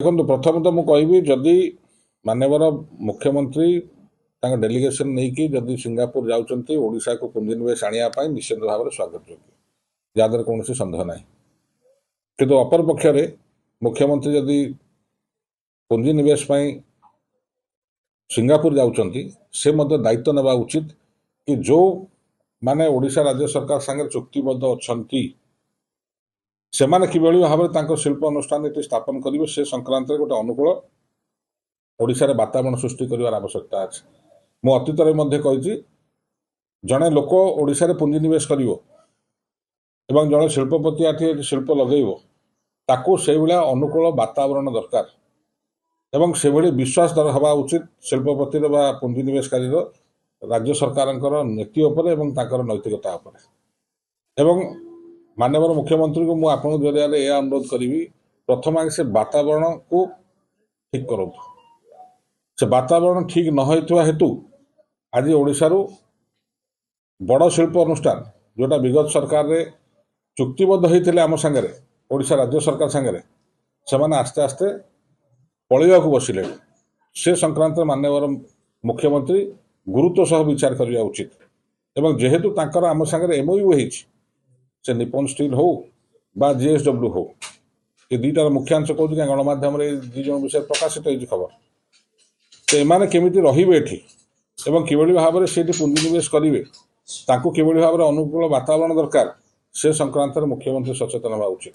देखो प्रथम तो मुझे जदि मानवर मुख्यमंत्री डेलीगेशन नहीं कि जदि सिंगापुर जाऊँच ओडिशा को पुंजीनिवेश आने निश्चित भाव में स्वागत योग्य जहाँद्वारा कौन सन्देह ना कि अपर पक्षरे मुख्यमंत्री जदि पुंजीनिवेश सिंगापुर जाऊँच से दायित्व नेवा उचित कि जो माने ओडिशा राज्य सरकार सागर चुक्तिबद्ध अच्छा से भाव में शिल्प अनुष्ठान स्थापन करेंगे से संक्रांत गोटे अनुकूल ओडिशार वातावरण सृष्टि कर आवश्यकता अच्छे। मु अतीत कही जड़े लोक ओडिशार पुंजीनिवेश कर जड़े शिल्पपति आठी शिल्प लगेब ताकू से भाया अनुकूल वातावरण दरकार एवं से भाई विश्वास हवा उचित शिल्पपति पुंजीनिवेशकारी राज्य सरकार नीति उपर एवं नैतिकता उपर एवं माननीय मुख्यमंत्री को मुझे जरिए यह अनुरोध करी प्रथम आगे से वातावरण को ठीक करूँ से वातावरण ठीक न होता हेतु आज ओडिशारू बड़ शिल्प अनुष्ठान जोटा विगत सरकार रे चुक्तिबद्ध होते आम सांगे ओडिशा राज्य सरकार सांगे से आस्ते आस्ते पलैया को बसिले से संक्रांत माननीय मुख्यमंत्री गुरुत्व सह विचार करने उचित एवं जेहेतु तांकर आम सांगे एमओयू हो से निपन स्टील हो बा जीएसडब्ल्यू हो ये दुईटार मुख्यांश कौन क्या गणमाध्यम दुज विषय प्रकाशित हो खबर तो एमाने केमिति रहिबे एठी एवं किभଳି भाव में से पुंजीनिवेश करेंगे ताकू किभଳି भाव में अनुकूल वातावरण दरकार से संक्रांत मुख्यमंत्री सचेतन होगा उचित।